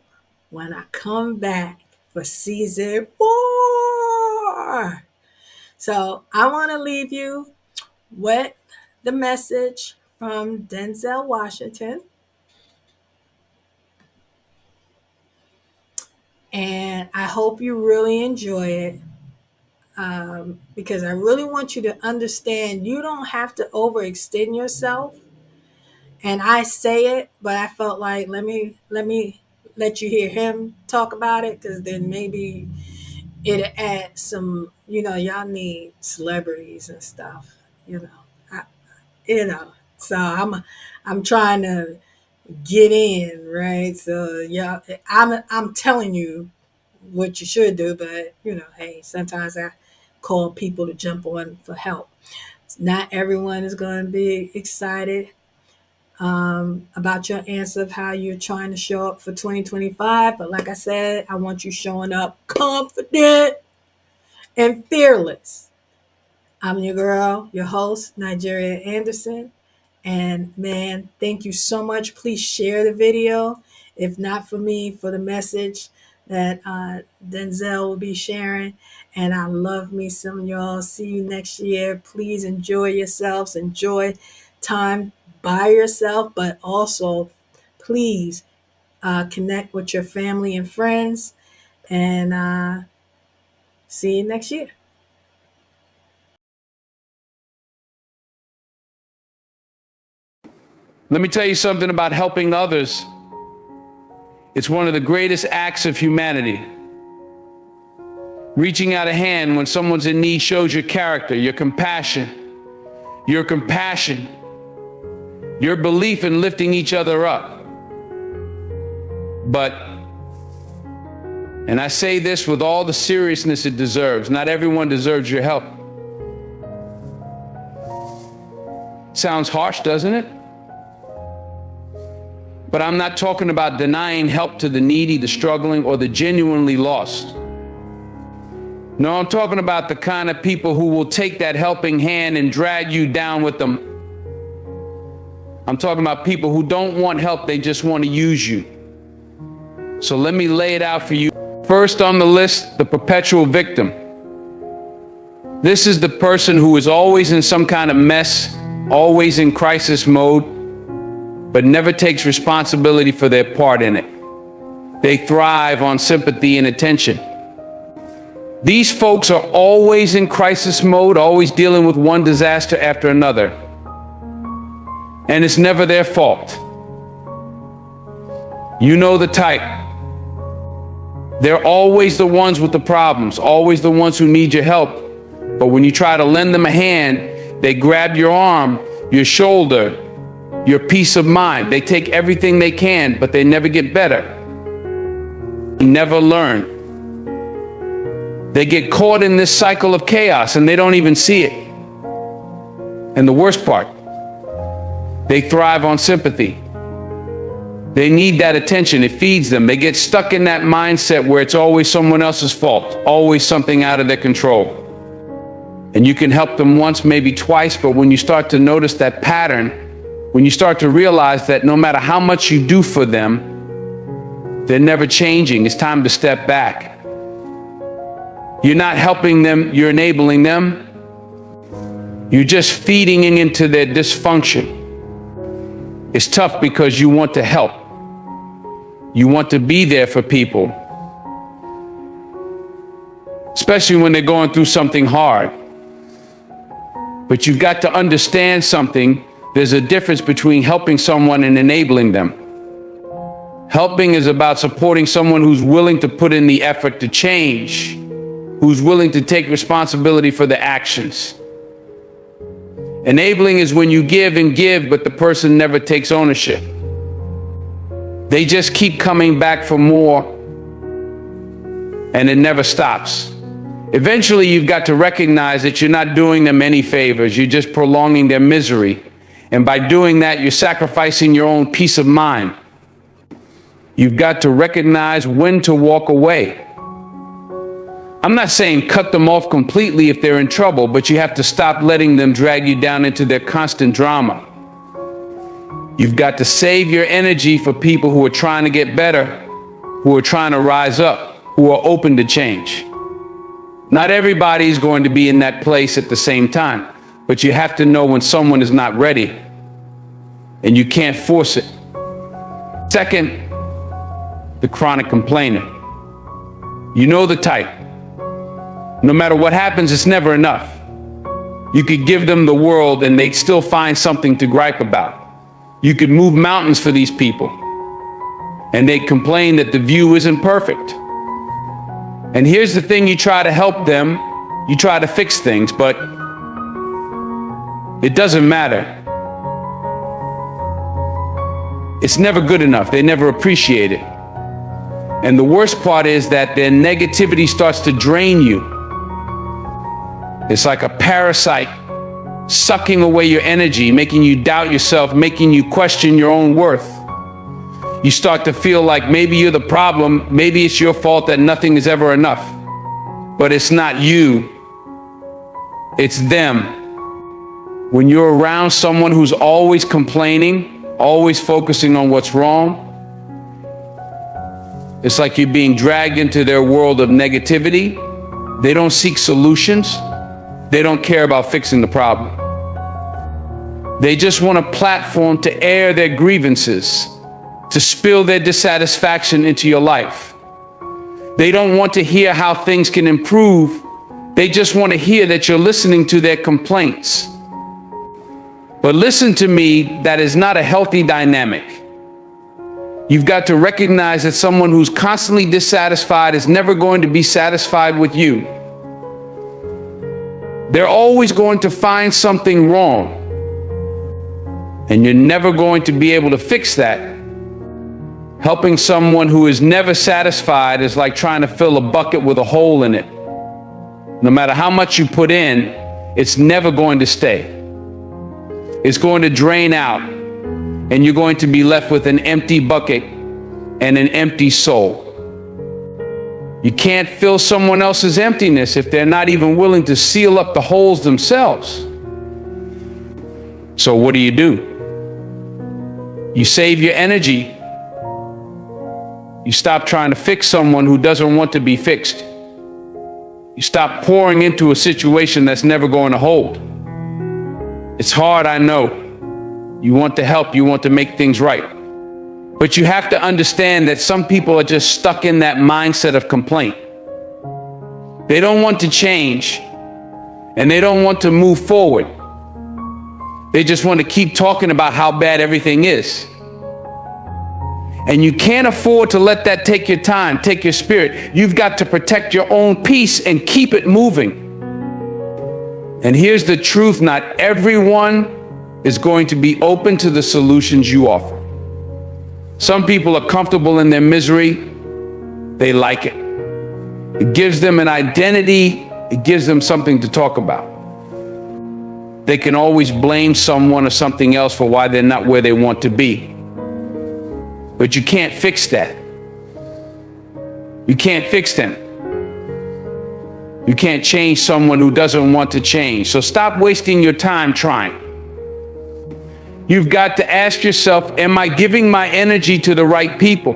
when I come back for season 4. So I want to leave you with the message from Denzel Washington. And I hope you really enjoy it, because I really want you to understand you don't have to overextend yourself. And I say it, but I felt like let me let you hear him talk about it, because then maybe it adds some, y'all need celebrities and stuff, I, so I'm trying to get in, right? So yeah, I'm telling you what you should do, but hey, sometimes I call people to jump on for help. Not everyone is going to be excited about your answer of how you're trying to show up for 2025, but like I said, I want you showing up confident and fearless. I'm your girl, your host, Nigeria Anderson. And man, thank you so much. Please share the video. If not for me, for the message that Denzel will be sharing. And I love me some of y'all. See you next year. Please enjoy yourselves. Enjoy time by yourself, but also please connect with your family and friends. And see you next year. Let me tell you something about helping others. It's one of the greatest acts of humanity. Reaching out a hand when someone's in need shows your character, your compassion, your belief in lifting each other up. But, and I say this with all the seriousness it deserves, not everyone deserves your help. Sounds harsh, doesn't it? But I'm not talking about denying help to the needy, the struggling, or the genuinely lost. No, I'm talking about the kind of people who will take that helping hand and drag you down with them. I'm talking about people who don't want help, they just want to use you. So let me lay it out for you. First on the list, the perpetual victim. This is the person who is always in some kind of mess, always in crisis mode, but never takes responsibility for their part in it. They thrive on sympathy and attention. These folks are always in crisis mode, always dealing with one disaster after another. And it's never their fault. You know the type. They're always the ones with the problems, always the ones who need your help. But when you try to lend them a hand, they grab your arm, your shoulder, your peace of mind. They take everything they can, but they never get better. Never learn. They get caught in this cycle of chaos and they don't even see it. And the worst part, they thrive on sympathy. They need that attention. It feeds them. They get stuck in that mindset where it's always someone else's fault, always something out of their control. And you can help them once, maybe twice, but when you start to notice that pattern, when you start to realize that no matter how much you do for them, they're never changing, it's time to step back. You're not helping them, you're enabling them. You're just feeding into their dysfunction. It's tough because you want to help. You want to be there for people, especially when they're going through something hard. But you've got to understand something. There's a difference between helping someone and enabling them. Helping is about supporting someone who's willing to put in the effort to change, who's willing to take responsibility for their actions. Enabling is when you give and give, but the person never takes ownership. They just keep coming back for more, and it never stops. Eventually, you've got to recognize that you're not doing them any favors. You're just prolonging their misery. And by doing that, you're sacrificing your own peace of mind. You've got to recognize when to walk away. I'm not saying cut them off completely if they're in trouble, but you have to stop letting them drag you down into their constant drama. You've got to save your energy for people who are trying to get better, who are trying to rise up, who are open to change. Not everybody is going to be in that place at the same time, but you have to know when someone is not ready, and you can't force it. Second, the chronic complainer. You know the type. No matter what happens, it's never enough. You could give them the world and they'd still find something to gripe about. You could move mountains for these people, and they'd complain that the view isn't perfect. And here's the thing, you try to help them, you try to fix things, but it doesn't matter. It's never good enough. They never appreciate it. And the worst part is that their negativity starts to drain you. It's like a parasite sucking away your energy, making you doubt yourself, making you question your own worth. You start to feel like maybe you're the problem, maybe it's your fault that nothing is ever enough. But it's not you, it's them. When you're around someone who's always complaining, always focusing on what's wrong, it's like you're being dragged into their world of negativity. They don't seek solutions. They don't care about fixing the problem. They just want a platform to air their grievances, to spill their dissatisfaction into your life. They don't want to hear how things can improve. They just want to hear that you're listening to their complaints. But listen to me, that is not a healthy dynamic. You've got to recognize that someone who's constantly dissatisfied is never going to be satisfied with you. They're always going to find something wrong, and you're never going to be able to fix that. Helping someone who is never satisfied is like trying to fill a bucket with a hole in it. No matter how much you put in, it's never going to stay. It's going to drain out, and you're going to be left with an empty bucket and an empty soul. You can't fill someone else's emptiness if they're not even willing to seal up the holes themselves. So what do? You save your energy. You stop trying to fix someone who doesn't want to be fixed. You stop pouring into a situation that's never going to hold. It's hard, I know. You want to help, you want to make things right. But you have to understand that some people are just stuck in that mindset of complaint. They don't want to change, and they don't want to move forward. They just want to keep talking about how bad everything is. And you can't afford to let that take your time, take your spirit. You've got to protect your own peace and keep it moving. And here's the truth, not everyone is going to be open to the solutions you offer. Some people are comfortable in their misery. They like it. It gives them an identity. It gives them something to talk about. They can always blame someone or something else for why they're not where they want to be. But you can't fix that. You can't fix them. You can't change someone who doesn't want to change. So stop wasting your time trying. You've got to ask yourself, am I giving my energy to the right people?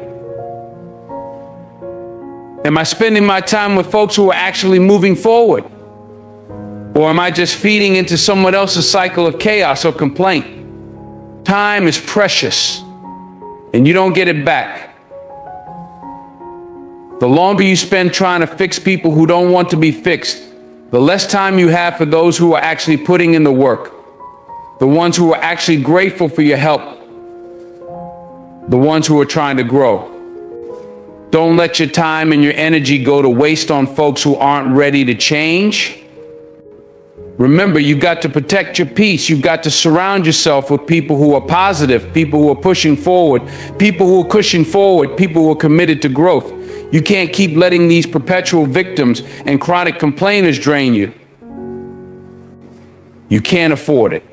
Am I spending my time with folks who are actually moving forward? Or am I just feeding into someone else's cycle of chaos or complaint? Time is precious, and you don't get it back. The longer you spend trying to fix people who don't want to be fixed, the less time you have for those who are actually putting in the work, the ones who are actually grateful for your help. the ones who are trying to grow. Don't let your time and your energy go to waste on folks who aren't ready to change. Remember, you've got to protect your peace. You've got to surround yourself with people who are positive, people who are pushing forward, people who are pushing forward, people who are committed to growth. You can't keep letting these perpetual victims and chronic complainers drain you. You can't afford it.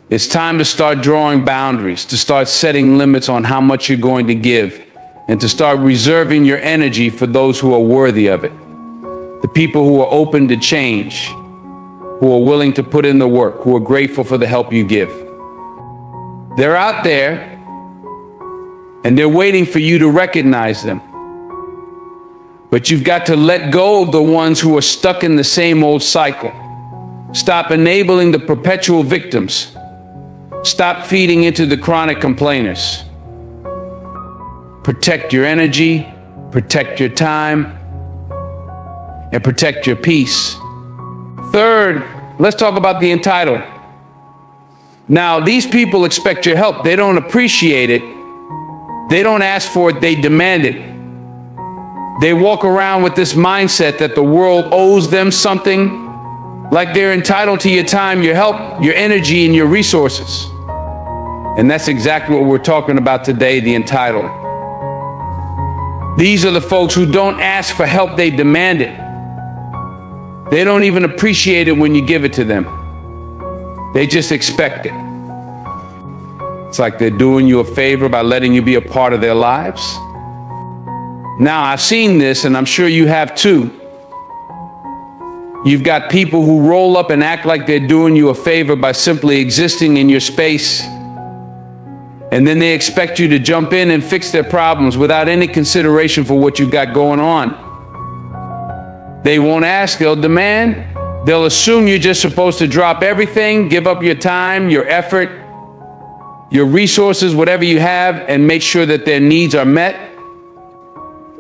It's time to start drawing boundaries, to start setting limits on how much you're going to give, and to start reserving your energy for those who are worthy of it. The people who are open to change, who are willing to put in the work, who are grateful for the help you give. They're out there, and they're waiting for you to recognize them. But you've got to let go of the ones who are stuck in the same old cycle. Stop enabling the perpetual victims. Stop feeding into the chronic complainers. Protect your energy, protect your time, and protect your peace. Third, let's talk about the entitled. Now, these people expect your help. They don't appreciate it. They don't ask for it, they demand it. They walk around with this mindset that the world owes them something, like they're entitled to your time, your help, your energy, and your resources. And that's exactly what we're talking about today, the entitled. These are the folks who don't ask for help, they demand it. They don't even appreciate it when you give it to them. They just expect it. It's like they're doing you a favor by letting you be a part of their lives. Now, I've seen this, and I'm sure you have too. You've got people who roll up and act like they're doing you a favor by simply existing in your space. And then they expect you to jump in and fix their problems without any consideration for what you've got going on. They won't ask, they'll demand. They'll assume you're just supposed to drop everything, give up your time, your effort, your resources, whatever you have, and make sure that their needs are met.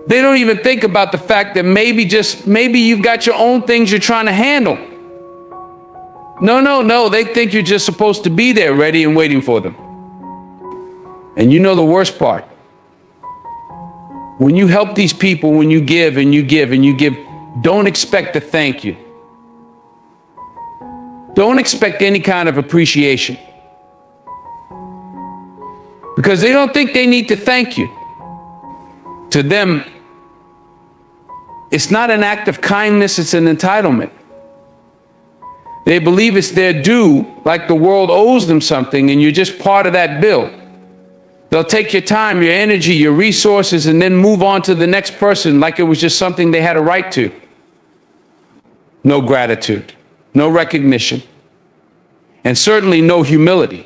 They don't even think about the fact that maybe you've got your own things you're trying to handle. No. They think you're just supposed to be there, ready and waiting for them. And you know the worst part. When you help these people, when you give and you give and you give, don't expect a thank you. Don't expect any kind of appreciation. Because they don't think they need to thank you. To them, it's not an act of kindness, it's an entitlement. They believe it's their due, like the world owes them something, and you're just part of that bill. They'll take your time, your energy, your resources, and then move on to the next person like it was just something they had a right to. No gratitude, no recognition, and certainly no humility.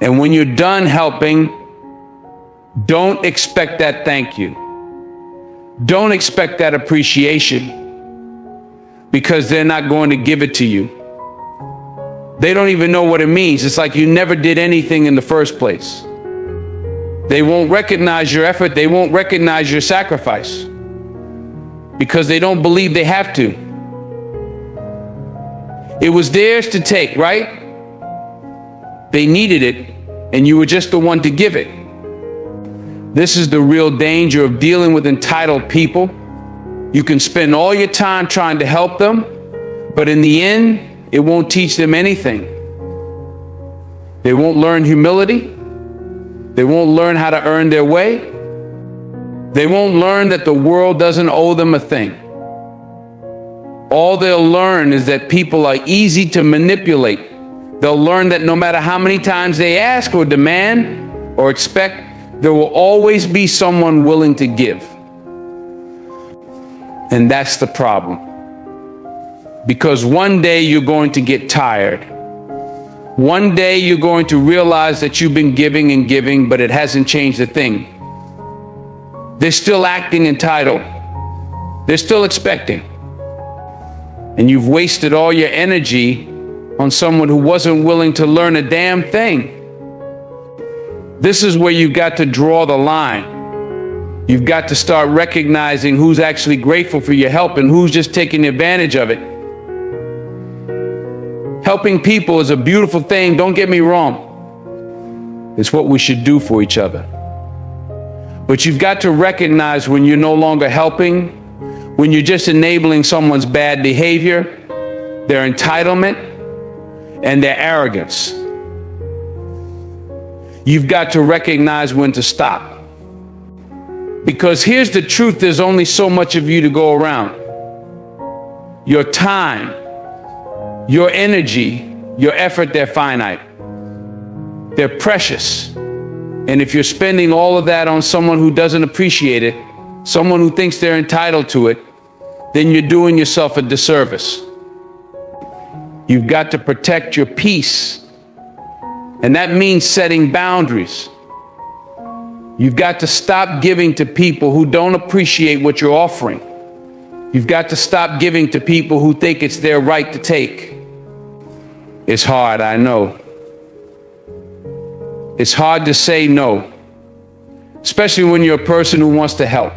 And when you're done helping, don't expect that thank you. Don't expect that appreciation, because they're not going to give it to you. They don't even know what it means. It's like you never did anything in the first place. They won't recognize your effort. They won't recognize your sacrifice because they don't believe they have to. It was theirs to take, right? They needed it, and you were just the one to give it. This is the real danger of dealing with entitled people. You can spend all your time trying to help them, but in the end, it won't teach them anything. They won't learn humility. They won't learn how to earn their way. They won't learn that the world doesn't owe them a thing. All they'll learn is that people are easy to manipulate. They'll learn that no matter how many times they ask or demand or expect, there will always be someone willing to give. And that's the problem. Because one day you're going to get tired. One day you're going to realize that you've been giving and giving, but it hasn't changed a thing. They're still acting entitled. They're still expecting. And you've wasted all your energy on someone who wasn't willing to learn a damn thing. This is where you've got to draw the line. You've got to start recognizing who's actually grateful for your help and who's just taking advantage of it. Helping people is a beautiful thing, don't get me wrong. It's what we should do for each other. But you've got to recognize when you're no longer helping, when you're just enabling someone's bad behavior, their entitlement, and their arrogance. You've got to recognize when to stop. Because here's the truth, there's only so much of you to go around. Your time, your energy, your effort, they're finite. They're precious. And if you're spending all of that on someone who doesn't appreciate it, someone who thinks they're entitled to it, then you're doing yourself a disservice. You've got to protect your peace. And that means setting boundaries. You've got to stop giving to people who don't appreciate what you're offering. You've got to stop giving to people who think it's their right to take. It's hard, I know. It's hard to say no, especially when you're a person who wants to help.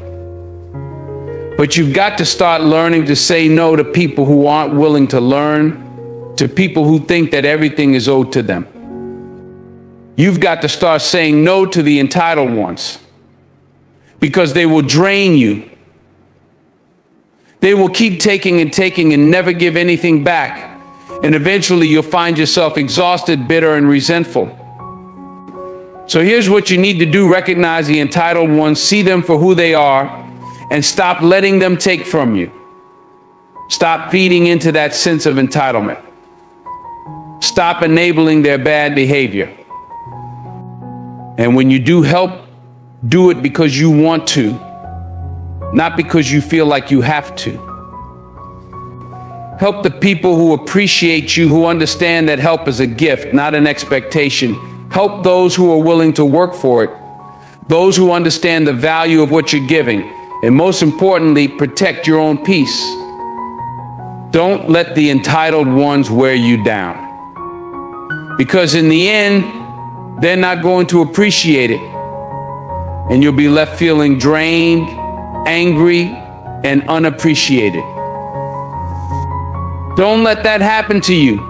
But you've got to start learning to say no to people who aren't willing to learn, to people who think that everything is owed to them. You've got to start saying no to the entitled ones, because they will drain you. They will keep taking and never give anything back. And eventually you'll find yourself exhausted, bitter, and resentful. So here's what you need to do. Recognize the entitled ones, see them for who they are, and stop letting them take from you. Stop feeding into that sense of entitlement. Stop enabling their bad behavior. And when you do help, do it because you want to, not because you feel like you have to. Help the people who appreciate you, who understand that help is a gift, not an expectation. Help those who are willing to work for it, those who understand the value of what you're giving, and most importantly, protect your own peace. Don't let the entitled ones wear you down, because in the end, they're not going to appreciate it, and you'll be left feeling drained, angry, and unappreciated. Don't let that happen to you.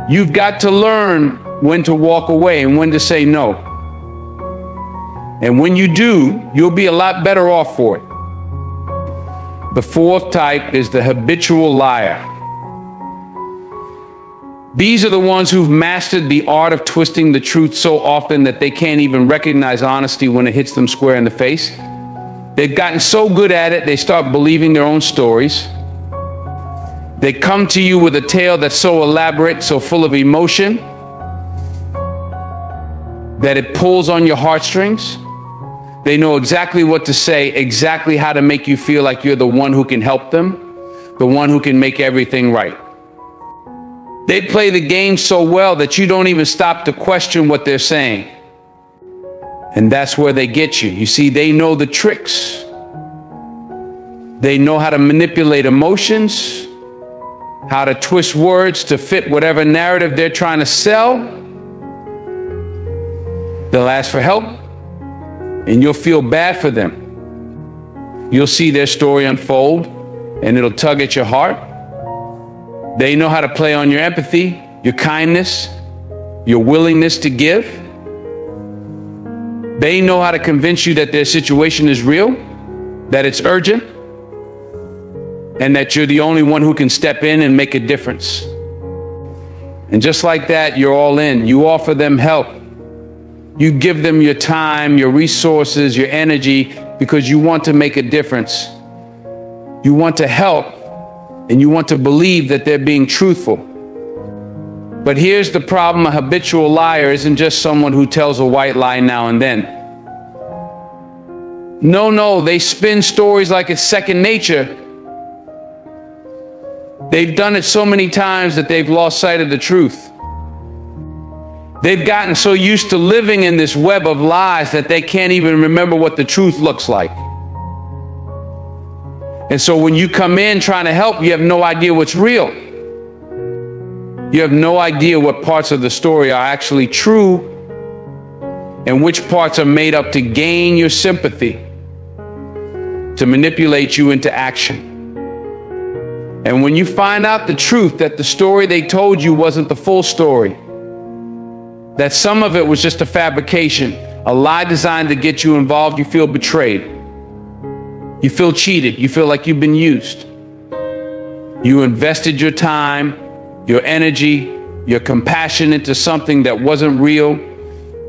You've got to learn when to walk away and when to say no. And when you do, you'll be a lot better off for it. The fourth type is the habitual liar. These are the ones who've mastered the art of twisting the truth so often that they can't even recognize honesty when it hits them square in the face. They've gotten so good at it, they start believing their own stories. They come to you with a tale that's so elaborate, so full of emotion, that it pulls on your heartstrings. They know exactly what to say, exactly how to make you feel like you're the one who can help them, the one who can make everything right. They play the game so well that you don't even stop to question what they're saying. And that's where they get you. You see, they know the tricks. They know how to manipulate emotions, how to twist words to fit whatever narrative they're trying to sell. They'll ask for help, and you'll feel bad for them. You'll see their story unfold, and it'll tug at your heart. They know how to play on your empathy, your kindness, your willingness to give. They know how to convince you that their situation is real, that it's urgent, and that you're the only one who can step in and make a difference. And just like that, you're all in. You offer them help. You give them your time, your resources, your energy, because you want to make a difference. You want to help, and you want to believe that they're being truthful. But here's the problem: a habitual liar isn't just someone who tells a white lie now and then. No, they spin stories like it's second nature. They've done it so many times that they've lost sight of the truth. They've gotten so used to living in this web of lies that they can't even remember what the truth looks like. And so when you come in trying to help, you have no idea what's real. You have no idea what parts of the story are actually true and which parts are made up to gain your sympathy, to manipulate you into action. And when you find out the truth, that the story they told you wasn't the full story, that some of it was just a fabrication, a lie designed to get you involved. You feel betrayed. You feel cheated. You feel like you've been used. You invested your time, your energy, your compassion into something that wasn't real.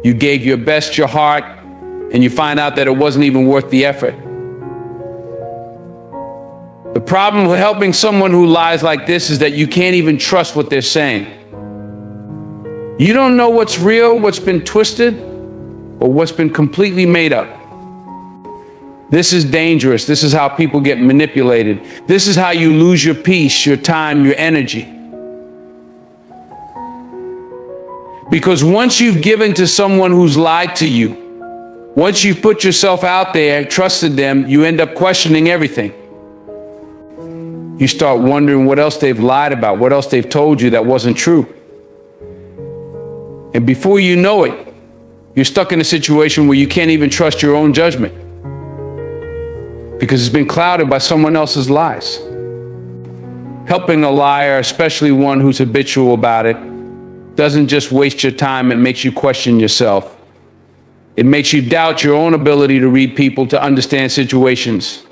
You gave your best, your heart, and you find out that it wasn't even worth the effort. The problem with helping someone who lies like this is that you can't even trust what they're saying. You don't know what's real, what's been twisted, or what's been completely made up. This is dangerous. This is how people get manipulated. This is how you lose your peace, your time, your energy. Because once you've given to someone who's lied to you, once you've put yourself out there, trusted them, you end up questioning everything. You start wondering what else they've lied about, what else they've told you that wasn't true. And before you know it, you're stuck in a situation where you can't even trust your own judgment because it's been clouded by someone else's lies. Helping a liar, especially one who's habitual about it, doesn't just waste your time, it makes you question yourself. It makes you doubt your own ability to read people, to understand situations.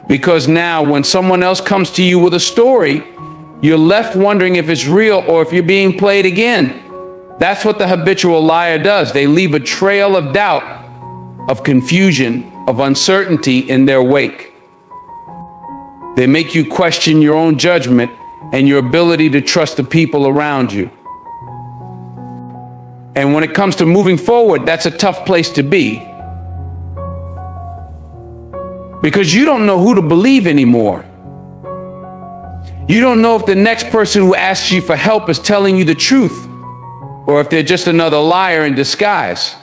Because now when someone else comes to you with a story, you're left wondering if it's real or if you're being played again. That's what the habitual liar does. They leave a trail of doubt, of confusion, of uncertainty in their wake. They make you question your own judgment and your ability to trust the people around you. And when it comes to moving forward, that's a tough place to be. Because you don't know who to believe anymore. You don't know if the next person who asks you for help is telling you the truth, or if they're just another liar in disguise.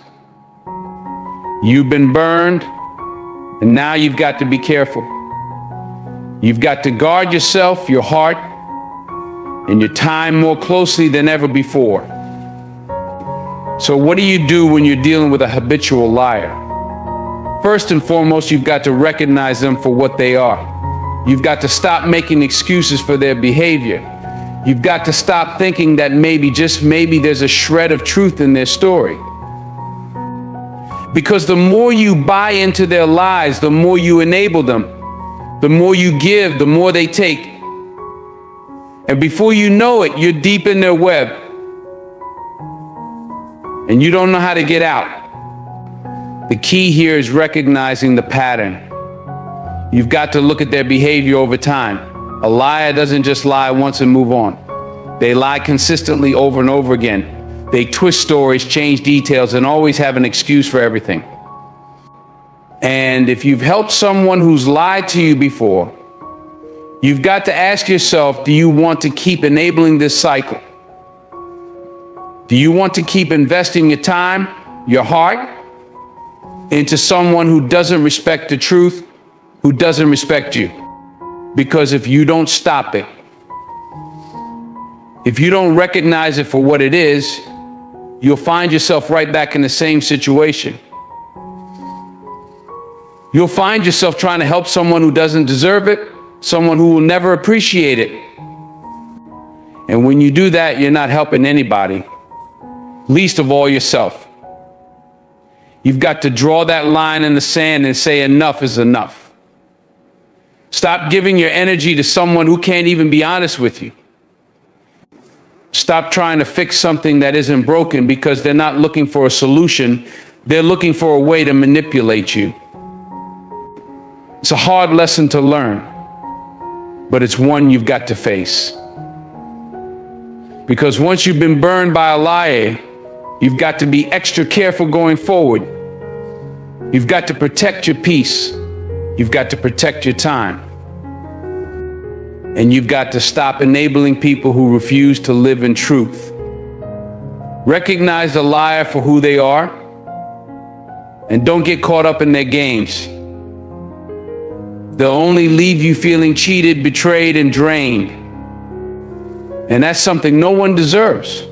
You've been burned, and now you've got to be careful. You've got to guard yourself, your heart, and your time more closely than ever before. So what do you do when you're dealing with a habitual liar? First and foremost, you've got to recognize them for what they are. You've got to stop making excuses for their behavior. You've got to stop thinking that maybe, just maybe, there's a shred of truth in their story. Because the more you buy into their lies, the more you enable them. The more you give, the more they take. And before you know it, you're deep in their web. And you don't know how to get out. The key here is recognizing the pattern. You've got to look at their behavior over time. A liar doesn't just lie once and move on. They lie consistently over and over again. They twist stories, change details, and always have an excuse for everything. And if you've helped someone who's lied to you before, you've got to ask yourself, do you want to keep enabling this cycle? Do you want to keep investing your time, your heart, into someone who doesn't respect the truth, who doesn't respect you? Because if you don't stop it, if you don't recognize it for what it is, you'll find yourself right back in the same situation. You'll find yourself trying to help someone who doesn't deserve it, someone who will never appreciate it. And when you do that, you're not helping anybody, least of all yourself. You've got to draw that line in the sand and say enough is enough. Stop giving your energy to someone who can't even be honest with you. Stop trying to fix something that isn't broken, because they're not looking for a solution. They're looking for a way to manipulate you. It's a hard lesson to learn, but it's one you've got to face. Because once you've been burned by a liar, you've got to be extra careful going forward. You've got to protect your peace. You've got to protect your time. And you've got to stop enabling people who refuse to live in truth. Recognize the liar for who they are, and don't get caught up in their games. They'll only leave you feeling cheated, betrayed, and drained. And that's something no one deserves.